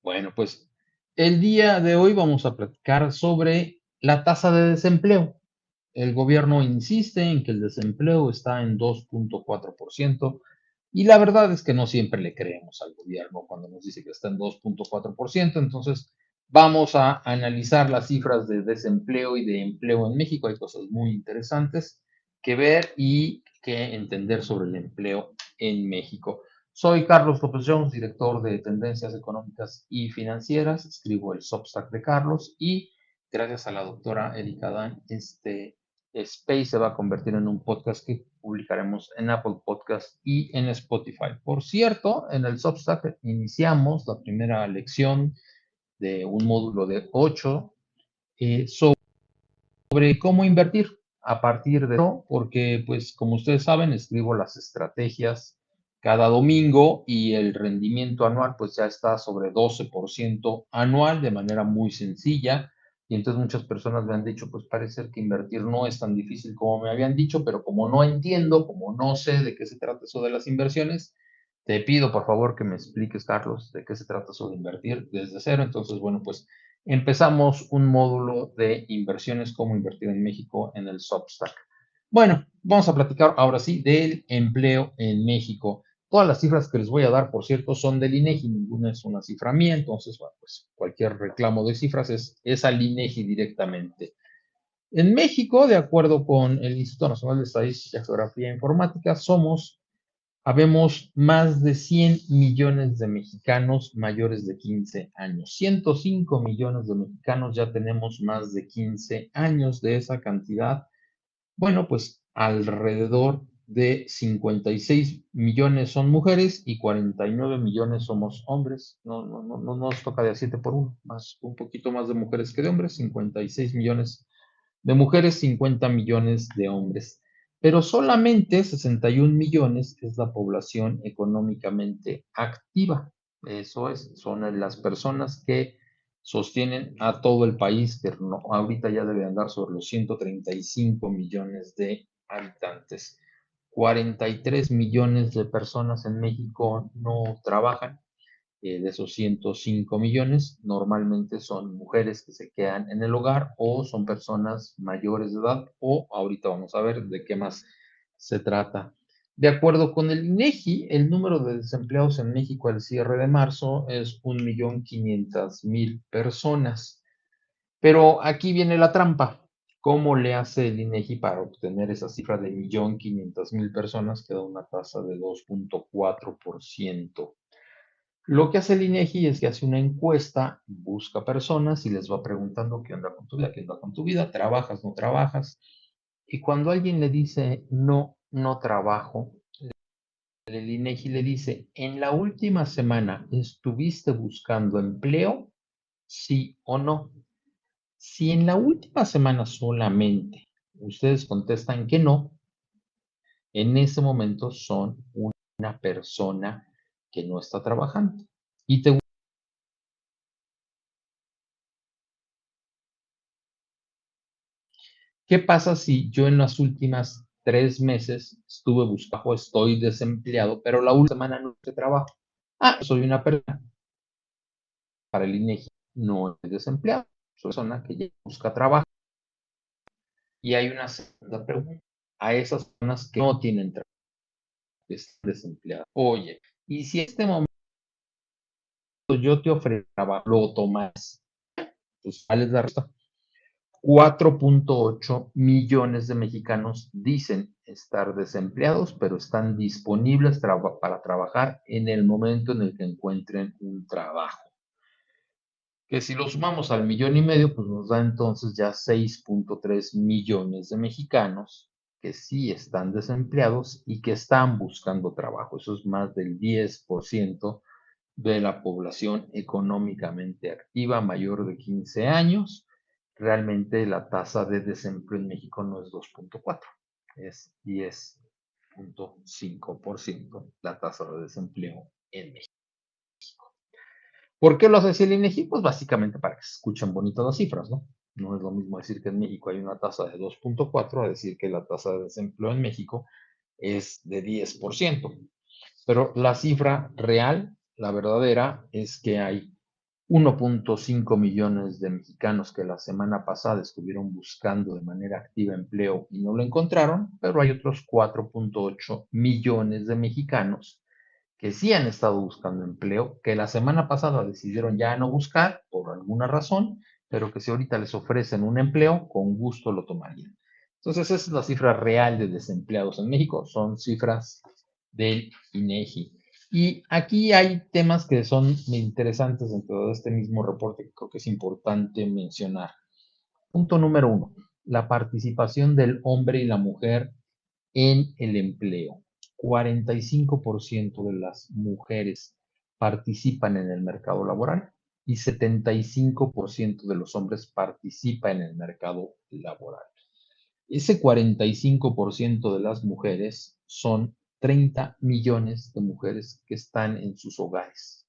Bueno, pues el día de hoy vamos a platicar sobre la tasa de desempleo. El gobierno insiste en que el desempleo está en 2.4% y la verdad es que no siempre le creemos al gobierno cuando nos dice que está en 2.4%. Entonces, vamos a analizar las cifras de desempleo y de empleo en México. Hay cosas muy interesantes que ver y que entender sobre el empleo en México. Soy Carlos López Jones, director de Tendencias Económicas y Financieras. Escribo el Substack de Carlos y gracias a la doctora Erika Dan, Space se va a convertir en un podcast que publicaremos en Apple Podcast y en Spotify. Por cierto, en el Substack iniciamos la primera lección de un módulo de 8 sobre cómo invertir a partir de eso, porque pues como ustedes saben, escribo las estrategias cada domingo y el rendimiento anual pues ya está sobre 12% anual de manera muy sencilla. Y entonces muchas personas me han dicho, pues parece que invertir no es tan difícil como me habían dicho, pero como no entiendo, como no sé de qué se trata eso de las inversiones, te pido por favor que me expliques, Carlos, de qué se trata eso de invertir desde cero. Entonces, bueno, pues empezamos un módulo de inversiones, cómo invertir en México en el Substack. Bueno, vamos a platicar ahora sí del empleo en México. Todas las cifras que les voy a dar, por cierto, son del INEGI, ninguna es una cifra mía, entonces, bueno, pues cualquier reclamo de cifras es al INEGI directamente. En México, de acuerdo con el Instituto Nacional de Estadística, Geografía e Informática, habemos más de 100 millones de mexicanos mayores de 15 años. 105 millones de mexicanos ya tenemos más de 15 años de esa cantidad. Bueno, pues alrededor de 56 millones son mujeres y 49 millones somos hombres. No nos toca de a 7 por 1, más, un poquito más de mujeres que de hombres, 56 millones de mujeres, 50 millones de hombres. Pero solamente 61 millones es la población económicamente activa. Eso es, son las personas que sostienen a todo el país, que no, ahorita ya debe andar sobre los 135 millones de habitantes. 43 millones de personas en México no trabajan. De esos 105 millones, normalmente son mujeres que se quedan en el hogar o son personas mayores de edad o ahorita vamos a ver de qué más se trata. De acuerdo con el INEGI, el número de desempleados en México al cierre de marzo es 1.500.000 personas. Pero aquí viene la trampa. ¿Cómo le hace el INEGI para obtener esa cifra de 1.500.000 personas que da una tasa de 2.4%? Lo que hace el INEGI es que hace una encuesta, busca personas y les va preguntando qué onda con tu vida, qué onda con tu vida, trabajas, no trabajas. Y cuando alguien le dice no, no trabajo, el INEGI le dice, ¿en la última semana estuviste buscando empleo? Sí o no. Si en la última semana solamente ustedes contestan que no, en ese momento son una persona que no está trabajando. Y te ¿Qué pasa si yo en las últimas 3 meses estuve buscando, estoy desempleado, pero la última semana no tuve trabajo? Soy una persona, para el INEGI no es desempleado, soy una persona que ya busca trabajo. Y hay una segunda pregunta, a esas personas que no tienen trabajo, que están desempleadas. Oye, y si en este momento yo te ofrezco trabajo, lo tomas, pues ¿cuál es la respuesta? 4.8 millones de mexicanos dicen estar desempleados, pero están disponibles para trabajar en el momento en el que encuentren un trabajo. Que si lo sumamos al 1.500.000, pues nos da entonces ya 6.3 millones de mexicanos que sí están desempleados y que están buscando trabajo. Eso es más del 10% de la población económicamente activa mayor de 15 años. Realmente la tasa de desempleo en México no es 2.4, es 10.5% la tasa de desempleo en México. ¿Por qué lo hace así el INEGI? Pues básicamente para que se escuchen bonitas las cifras, ¿no? No es lo mismo decir que en México hay una tasa de 2.4 a decir que la tasa de desempleo en México es de 10%. Pero la cifra real, la verdadera, es que hay 1.5 millones de mexicanos que la semana pasada estuvieron buscando de manera activa empleo y no lo encontraron, pero hay otros 4.8 millones de mexicanos que sí han estado buscando empleo, que la semana pasada decidieron ya no buscar por alguna razón, pero que si ahorita les ofrecen un empleo, con gusto lo tomarían. Entonces, esa es la cifra real de desempleados en México, son cifras del INEGI. Y aquí hay temas que son interesantes dentro de este mismo reporte que creo que es importante mencionar. Punto número uno, la participación del hombre y la mujer en el empleo. 45% de las mujeres participan en el mercado laboral y 75% de los hombres participan en el mercado laboral. Ese 45% de las mujeres son 30 millones de mujeres que están en sus hogares.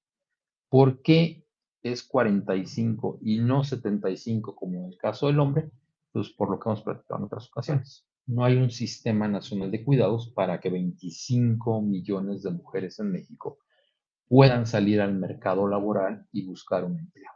¿Por qué es 45 y no 75 como en el caso del hombre? Pues por lo que hemos platicado en otras ocasiones. No hay un sistema nacional de cuidados para que 25 millones de mujeres en México puedan salir al mercado laboral y buscar un empleo.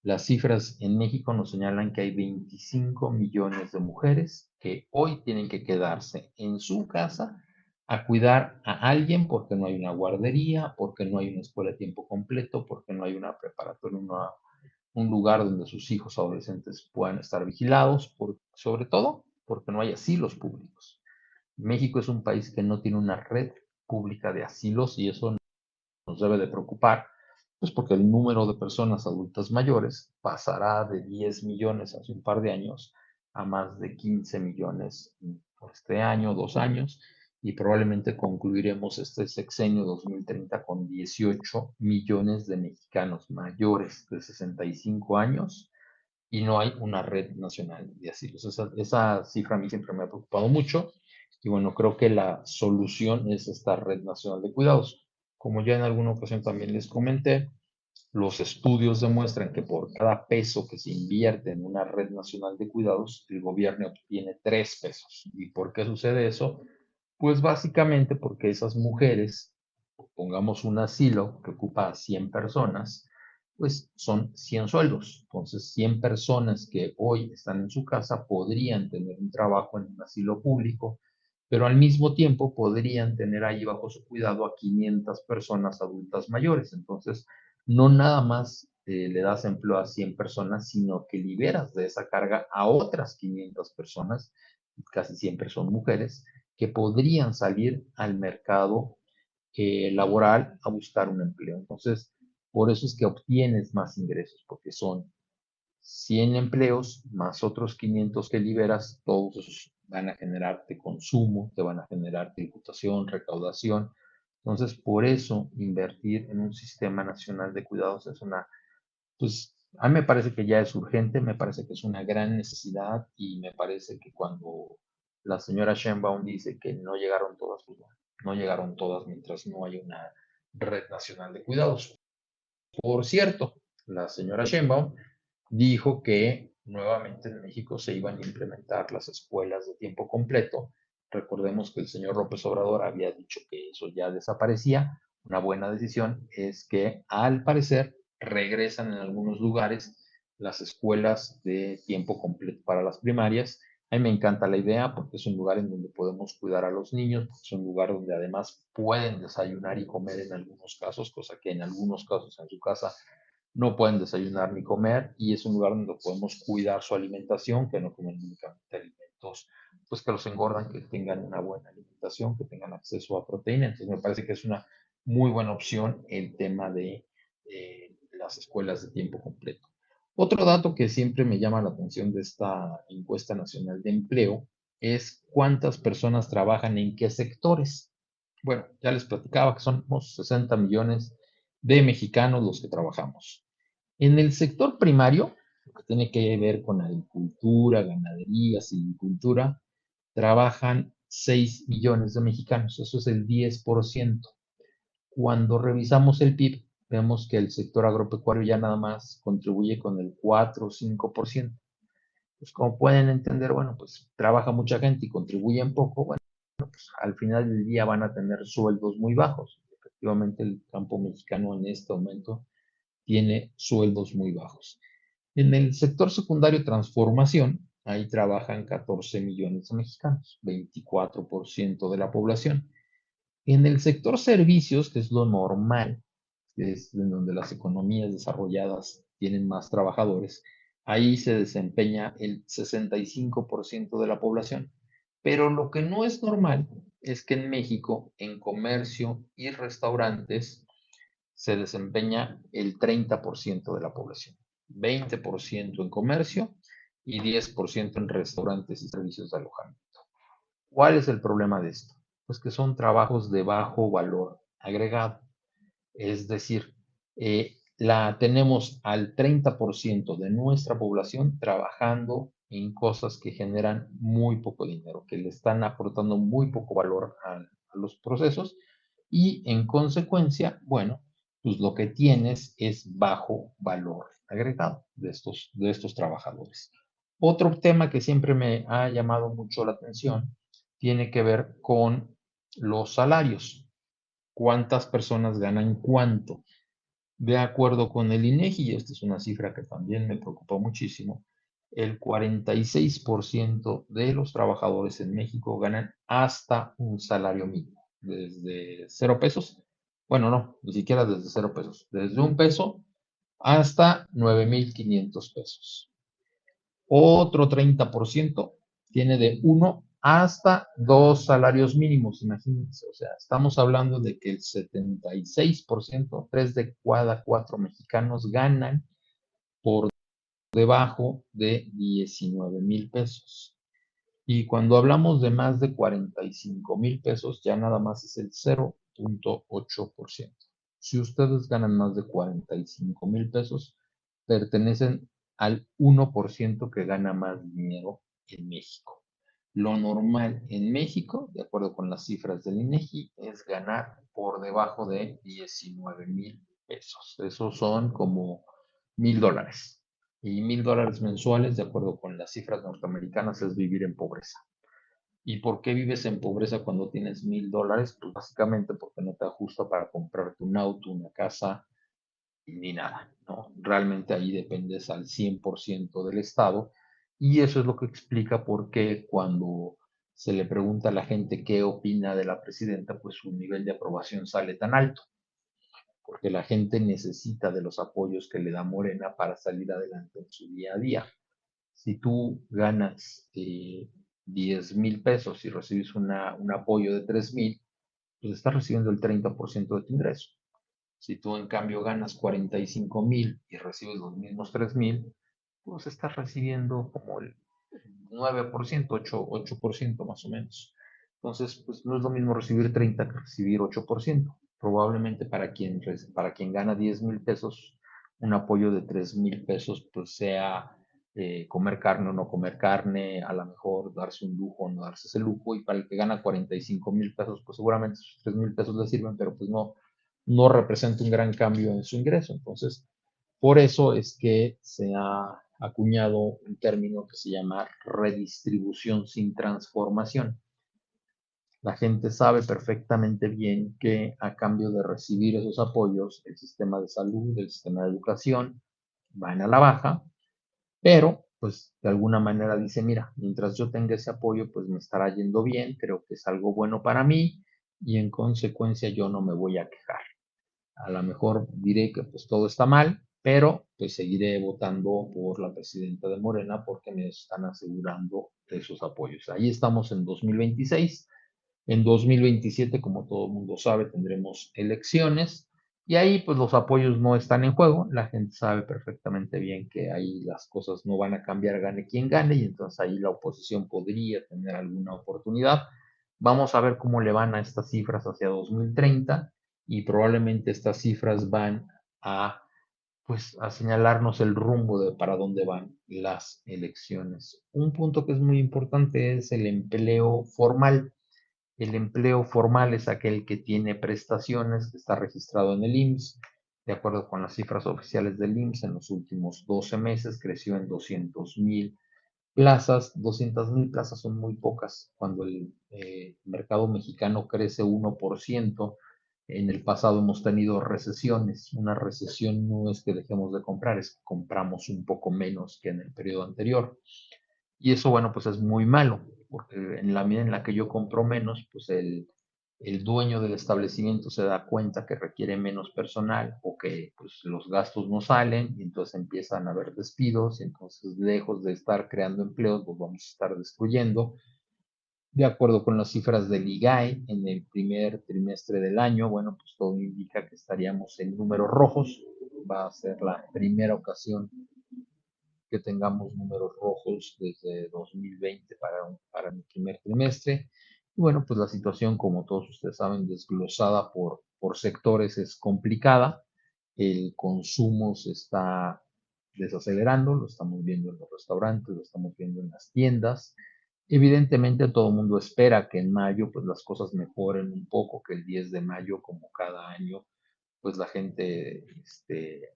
Las cifras en México nos señalan que hay 25 millones de mujeres que hoy tienen que quedarse en su casa a cuidar a alguien porque no hay una guardería, porque no hay una escuela de tiempo completo, porque no hay una preparatoria, un lugar donde sus hijos adolescentes puedan estar vigilados, sobre todo porque no hay asilos públicos. México es un país que no tiene una red pública de asilos y eso nos debe de preocupar, pues porque el número de personas adultas mayores pasará de 10 millones hace un par de años a más de 15 millones por este año, 2 años, y probablemente concluiremos este sexenio 2030 con 18 millones de mexicanos mayores de 65 años y no hay una red nacional de asilos. Esa cifra a mí siempre me ha preocupado mucho y bueno, creo que la solución es esta red nacional de cuidados. Como ya en alguna ocasión también les comenté, los estudios demuestran que por cada peso que se invierte en una red nacional de cuidados, el gobierno obtiene 3 pesos. ¿Y por qué sucede eso? Pues básicamente porque esas mujeres, pongamos un asilo que ocupa a 100 personas, pues son 100 sueldos. Entonces, 100 personas que hoy están en su casa podrían tener un trabajo en un asilo público, pero al mismo tiempo podrían tener ahí bajo su cuidado a 500 personas adultas mayores. Entonces, no nada más le das empleo a 100 personas, sino que liberas de esa carga a otras 500 personas, casi siempre son mujeres, que podrían salir al mercado laboral a buscar un empleo. Entonces, por eso es que obtienes más ingresos, porque son 100 empleos más otros 500 que liberas, todos esos van a generarte consumo, te van a generar tributación, recaudación. Entonces, por eso invertir en un sistema nacional de cuidados es pues a mí me parece que ya es urgente, me parece que es una gran necesidad y me parece que cuando la señora Sheinbaum dice que no llegaron todas, pues no llegaron todas mientras no haya una red nacional de cuidados. Por cierto, la señora Sheinbaum dijo que nuevamente en México se iban a implementar las escuelas de tiempo completo. Recordemos que el señor López Obrador había dicho que eso ya desaparecía. Una buena decisión es que al parecer regresan en algunos lugares las escuelas de tiempo completo para las primarias. A mí me encanta la idea porque es un lugar en donde podemos cuidar a los niños, es un lugar donde además pueden desayunar y comer en algunos casos, cosa que en algunos casos en su casa no pueden desayunar ni comer y es un lugar donde podemos cuidar su alimentación, que no comen únicamente alimentos pues que los engordan, que tengan una buena alimentación, que tengan acceso a proteína. Entonces me parece que es una muy buena opción el tema de las escuelas de tiempo completo. Otro dato que siempre me llama la atención de esta encuesta nacional de empleo es cuántas personas trabajan en qué sectores. Bueno, ya les platicaba que somos 60 millones de mexicanos los que trabajamos. En el sector primario, que tiene que ver con agricultura, ganadería, silvicultura, trabajan 6 millones de mexicanos, eso es el 10%. Cuando revisamos el PIB, vemos que el sector agropecuario ya nada más contribuye con el 4 o 5%. Pues como pueden entender, bueno, pues trabaja mucha gente y contribuyen poco, bueno, pues al final del día van a tener sueldos muy bajos. Efectivamente, el campo mexicano en este momento tiene sueldos muy bajos. En el sector secundario transformación, ahí trabajan 14 millones de mexicanos, 24% de la población. En el sector servicios, que es lo normal, que es en donde las economías desarrolladas tienen más trabajadores, ahí se desempeña el 65% de la población. Pero lo que no es normal es que en México, en comercio y restaurantes, se desempeña el 30% de la población, 20% en comercio y 10% en restaurantes y servicios de alojamiento. ¿Cuál es el problema de esto? Pues que son trabajos de bajo valor agregado. Es decir, tenemos al 30% de nuestra población trabajando en cosas que generan muy poco dinero, que le están aportando muy poco valor a los procesos y en consecuencia, bueno, pues lo que tienes es bajo valor agregado de estos trabajadores. Otro tema que siempre me ha llamado mucho la atención tiene que ver con los salarios. ¿Cuántas personas ganan cuánto? De acuerdo con el INEGI, y esta es una cifra que también me preocupa muchísimo, el 46% de los trabajadores en México ganan hasta un salario mínimo, desde 0 pesos, bueno, no, ni siquiera desde 0 pesos, desde 1 peso hasta 9,500 pesos. Otro 30% tiene de 1 hasta 2 salarios mínimos, imagínense. O sea, estamos hablando de que el 76%, 3 de cada 4 mexicanos ganan por debajo de 19,000 pesos. Y cuando hablamos de más de 45,000 pesos, ya nada más es el 0,8%. Si ustedes ganan más de 45,000 pesos, pertenecen al 1% que gana más dinero en México. Lo normal en México, de acuerdo con las cifras del INEGI, es ganar por debajo de 19,000 pesos. Esos son como $1,000. Y $1,000 mensuales, de acuerdo con las cifras norteamericanas, es vivir en pobreza. ¿Y por qué vives en pobreza cuando tienes $1,000? Pues básicamente porque no te ajusta para comprarte un auto, una casa, ni nada, ¿no? Realmente ahí dependes al 100% del Estado y eso es lo que explica por qué cuando se le pregunta a la gente qué opina de la presidenta, pues su nivel de aprobación sale tan alto, porque la gente necesita de los apoyos que le da Morena para salir adelante en su día a día. Si tú ganas 10,000 pesos y recibes un apoyo de 3,000, pues estás recibiendo el 30% de tu ingreso. Si tú en cambio ganas 45,000 y recibes los mismos 3,000, pues estás recibiendo como el 9%, 8% más o menos. Entonces, pues no es lo mismo recibir 30 que recibir 8%. Probablemente para quien gana 10,000 pesos, un apoyo de 3,000 pesos, pues sea comer carne o no comer carne, a lo mejor darse un lujo o no darse ese lujo, y para el que gana 45,000 pesos, pues seguramente esos 3,000 pesos le sirven, pero pues no representa un gran cambio en su ingreso. Entonces, por eso es que se ha acuñado un término que se llama redistribución sin transformación. La gente sabe perfectamente bien que a cambio de recibir esos apoyos, el sistema de salud, el sistema de educación van a la baja, pero pues de alguna manera dice, mira, mientras yo tenga ese apoyo, pues me estará yendo bien, creo que es algo bueno para mí y en consecuencia yo no me voy a quejar. A lo mejor diré que pues todo está mal, pero pues seguiré votando por la presidenta de Morena porque me están asegurando esos apoyos. Ahí estamos en 2026. En 2027, como todo el mundo sabe, tendremos elecciones y ahí pues los apoyos no están en juego. La gente sabe perfectamente bien que ahí las cosas no van a cambiar, gane quien gane, y entonces ahí la oposición podría tener alguna oportunidad. Vamos a ver cómo le van a estas cifras hacia 2030 y probablemente estas cifras van a pues a señalarnos el rumbo de para dónde van las elecciones. Un punto que es muy importante es el empleo formal. El empleo formal es aquel que tiene prestaciones, que está registrado en el IMSS. De acuerdo con las cifras oficiales del IMSS, en los últimos 12 meses creció en 200,000 plazas. 200,000 plazas son muy pocas. Cuando el mercado mexicano crece 1%, En el pasado hemos tenido recesiones. Una recesión no es que dejemos de comprar, es que compramos un poco menos que en el periodo anterior. Y eso, bueno, pues es muy malo, porque en la medida en la que yo compro menos, pues el dueño del establecimiento se da cuenta que requiere menos personal o que pues, los gastos no salen y entonces empiezan a haber despidos y entonces lejos de estar creando empleos, pues vamos a estar destruyendo. De acuerdo con las cifras del IGAE, en el primer trimestre del año, bueno, pues todo indica que estaríamos en números rojos. Va a ser la primera ocasión que tengamos números rojos desde 2020 para el primer trimestre. Y bueno, pues la situación, como todos ustedes saben, desglosada por sectores es complicada. El consumo se está desacelerando, lo estamos viendo en los restaurantes, lo estamos viendo en las tiendas. Evidentemente todo el mundo espera que en mayo pues las cosas mejoren un poco, que el 10 de mayo como cada año pues la gente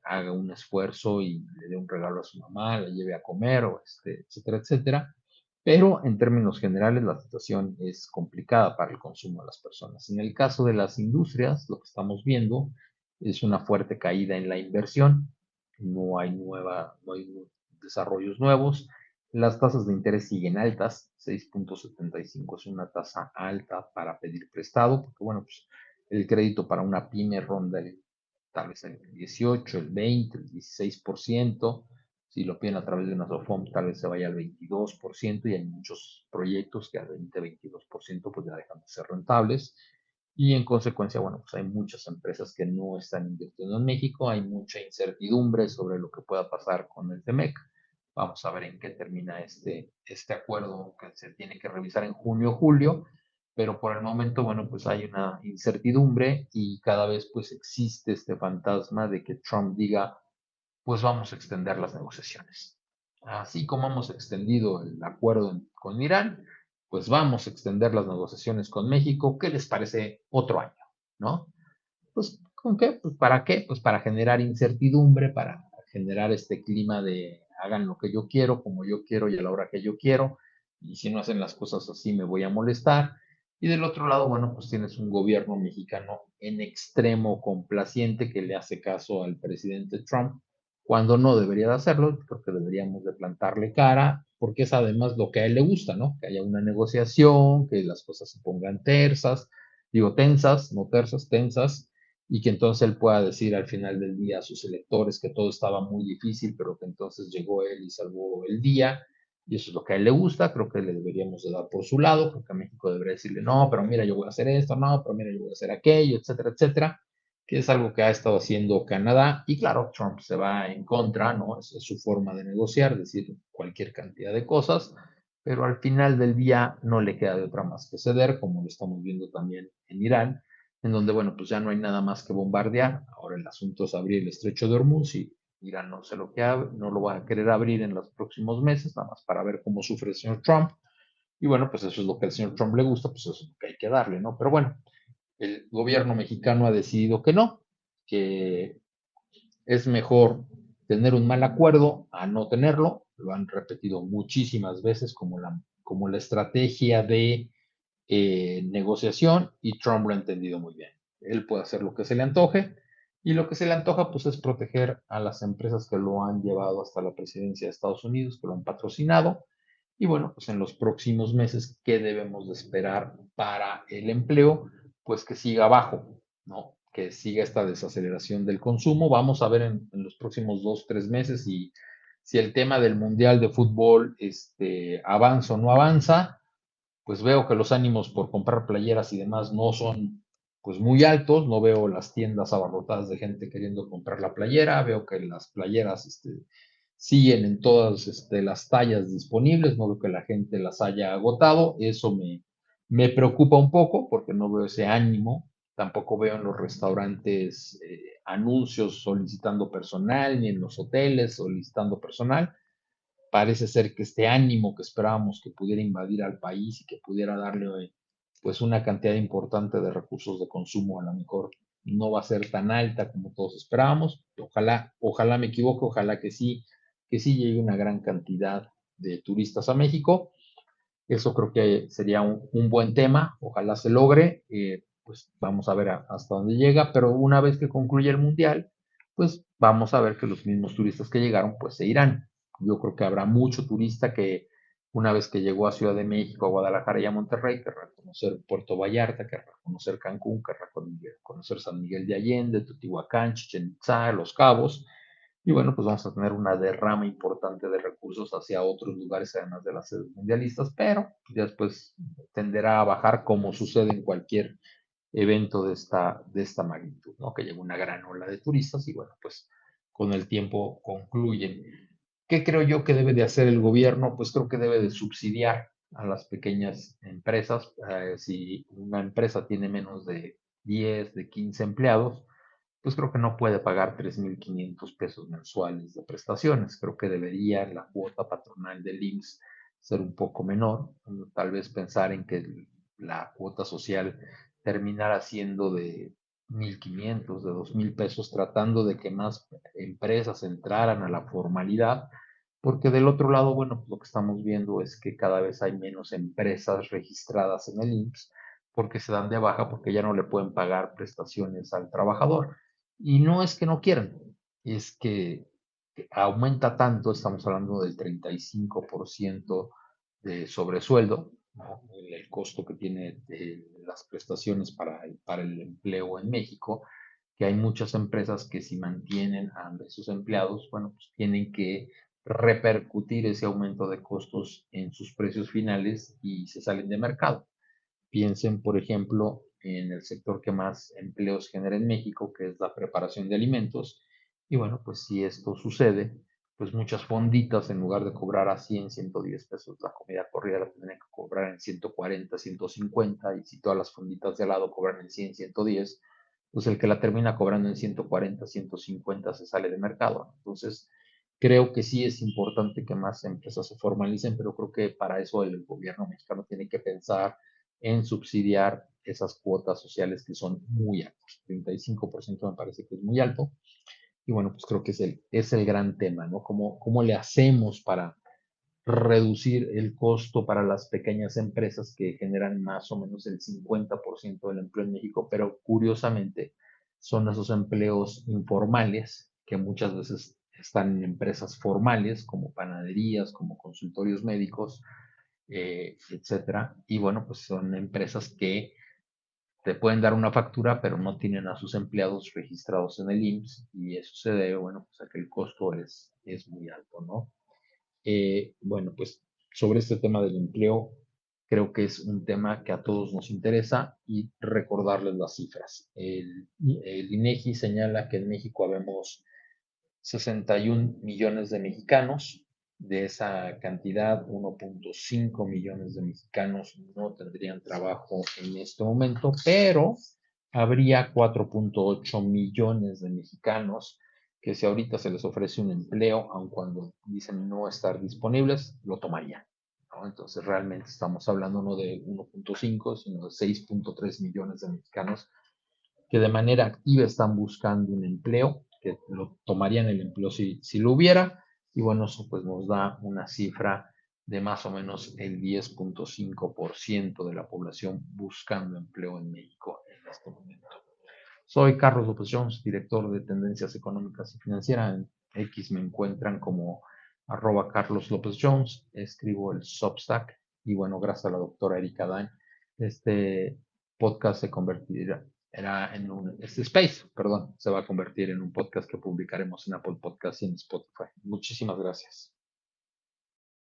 haga un esfuerzo y le dé un regalo a su mamá, la lleve a comer, o etcétera, etcétera. Pero en términos generales la situación es complicada para el consumo de las personas. En el caso de las industrias, lo que estamos viendo es una fuerte caída en la inversión. No hay desarrollos nuevos. Las tasas de interés siguen altas, 6.75 es una tasa alta para pedir prestado, porque bueno, pues el crédito para una pyme ronda tal vez el 18, el 20, el 16%. Si lo piden a través de una SOFOM, tal vez se vaya al 22% y hay muchos proyectos que al 20-22% pues ya dejan de ser rentables. Y en consecuencia, bueno, pues hay muchas empresas que no están invirtiendo en México, hay mucha incertidumbre sobre lo que pueda pasar con el TEMEC. Vamos a ver en qué termina este acuerdo que se tiene que revisar en junio o julio, pero por el momento, bueno, pues hay una incertidumbre y cada vez pues existe este fantasma de que Trump diga, pues vamos a extender las negociaciones. Así como hemos extendido el acuerdo con Irán, pues vamos a extender las negociaciones con México. ¿Qué les parece otro año? ¿No? Pues, ¿con qué? Pues, ¿para qué? Pues para generar incertidumbre, para generar este clima de hagan lo que yo quiero, como yo quiero y a la hora que yo quiero, y si no hacen las cosas así me voy a molestar. Y del otro lado, bueno, pues tienes un gobierno mexicano en extremo complaciente que le hace caso al presidente Trump cuando no debería de hacerlo, creo que deberíamos de plantarle cara, porque es además lo que a él le gusta, ¿no? Que haya una negociación, que las cosas se pongan tersas, digo tensas, no tersas, tensas, y que entonces él pueda decir al final del día a sus electores que todo estaba muy difícil, pero que entonces llegó él y salvó el día, y eso es lo que a él le gusta, creo que le deberíamos de dar por su lado, creo que a México debería decirle, no, pero mira, yo voy a hacer esto, no, pero mira, yo voy a hacer aquello, etcétera, etcétera, que es algo que ha estado haciendo Canadá, y claro, Trump se va en contra, ¿no? Es su forma de negociar, decir cualquier cantidad de cosas, pero al final del día no le queda de otra más que ceder, como lo estamos viendo también en Irán, en donde, bueno, pues ya no hay nada más que bombardear. Ahora el asunto es abrir el estrecho de Hormuz y Irán no, no lo va a querer abrir en los próximos meses, nada más para ver cómo sufre el señor Trump. Y bueno, pues eso es lo que al señor Trump le gusta, pues eso es lo que hay que darle, ¿no? Pero bueno, el gobierno mexicano ha decidido que no, que es mejor tener un mal acuerdo a no tenerlo. Lo han repetido muchísimas veces como la estrategia de negociación y Trump lo ha entendido muy bien. Él puede hacer lo que se le antoje y lo que se le antoja pues es proteger a las empresas que lo han llevado hasta la presidencia de Estados Unidos, que lo han patrocinado. Y bueno, pues en los próximos meses, ¿qué debemos de esperar para el empleo? Pues que siga abajo, ¿no? Que siga esta desaceleración del consumo. Vamos a ver en los próximos 2, 3 meses si el tema del Mundial de Fútbol avanza o no avanza, pues veo que los ánimos por comprar playeras y demás no son pues muy altos, no veo las tiendas abarrotadas de gente queriendo comprar la playera, veo que las playeras siguen en todas las tallas disponibles, no veo que la gente las haya agotado, eso me preocupa un poco porque no veo ese ánimo, tampoco veo en los restaurantes anuncios solicitando personal, ni en los hoteles solicitando personal. Parece ser que este ánimo que esperábamos que pudiera invadir al país y que pudiera darle pues una cantidad importante de recursos de consumo a lo mejor no va a ser tan alta como todos esperábamos. Ojalá me equivoque, ojalá que sí llegue una gran cantidad de turistas a México. Eso creo que sería un buen tema, ojalá se logre. pues vamos a ver hasta dónde llega, pero una vez que concluya el Mundial, pues vamos a ver que los mismos turistas que llegaron, pues se irán. Yo creo que habrá mucho turista que una vez que llegó a Ciudad de México, a Guadalajara y a Monterrey, querrá conocer Puerto Vallarta, querrá conocer Cancún, querrá conocer San Miguel de Allende, Teotihuacán, Chichén Itzá, Los Cabos, y bueno, pues vamos a tener una derrama importante de recursos hacia otros lugares, además de las sedes mundialistas, pero ya después tenderá a bajar como sucede en cualquier evento de esta magnitud, ¿no? Que llega una gran ola de turistas y bueno, pues con el tiempo concluyen. ¿Qué creo yo que debe de hacer el gobierno? Pues creo que debe de subsidiar a las pequeñas empresas. Si una empresa tiene menos de 10, de 15 empleados, pues creo que no puede pagar 3.500 pesos mensuales de prestaciones. Creo que debería la cuota patronal del IMSS ser un poco menor. Tal vez pensar en que la cuota social terminara siendo de 1.500, de 2.000 pesos, tratando de que más empresas entraran a la formalidad, porque del otro lado, bueno, pues lo que estamos viendo es que cada vez hay menos empresas registradas en el IMSS porque se dan de baja porque ya no le pueden pagar prestaciones al trabajador. Y no es que no quieran, es que aumenta tanto, estamos hablando del 35% de sobresueldo, ¿no? El costo que tiene las prestaciones para el empleo en México, que hay muchas empresas que si mantienen a sus empleados, bueno, pues tienen que repercutir ese aumento de costos en sus precios finales y se salen de mercado. Piensen, por ejemplo, en el sector que más empleos genera en México, que es la preparación de alimentos. Y bueno, pues si esto sucede, pues muchas fonditas, en lugar de cobrar a 100, 110 pesos la comida corrida, la tendrían que cobrar en 140, 150. Y si todas las fonditas de al lado cobran en 100, 110, pues el que la termina cobrando en 140, 150 se sale de mercado. Entonces, creo que sí es importante que más empresas se formalicen, pero creo que para eso el gobierno mexicano tiene que pensar en subsidiar esas cuotas sociales que son muy altas. 35% me parece que es muy alto. Y bueno, pues creo que es el gran tema, ¿no? ¿Cómo le hacemos para reducir el costo para las pequeñas empresas que generan más o menos el 50% del empleo en México? Pero curiosamente son esos empleos informales que muchas veces están en empresas formales como panaderías, como consultorios médicos, etcétera. Y bueno, pues son empresas que te pueden dar una factura, pero no tienen a sus empleados registrados en el IMSS y eso se debe, bueno, pues a que el costo es muy alto, ¿no? Bueno, pues sobre este tema del empleo, creo que es un tema que a todos nos interesa y recordarles las cifras. El INEGI señala que en México habemos 61 millones de mexicanos. De esa cantidad, 1.5 millones de mexicanos no tendrían trabajo en este momento, pero habría 4.8 millones de mexicanos que si ahorita se les ofrece un empleo, aun cuando dicen no estar disponibles, lo tomarían, ¿no? Entonces realmente estamos hablando no de 1.5, sino de 6.3 millones de mexicanos que de manera activa están buscando un empleo, que lo tomarían el empleo si lo hubiera, y bueno, eso pues nos da una cifra de más o menos el 10.5% de la población buscando empleo en México en este momento. Soy Carlos López Jones, director de Tendencias Económicas y Financieras. En X me encuentran como @Carlos López Jones, escribo el Substack y bueno, gracias a la doctora Erika Dain, este podcast se convertirá este space, perdón, se va a convertir en un podcast que publicaremos en Apple Podcast y en Spotify. Muchísimas gracias.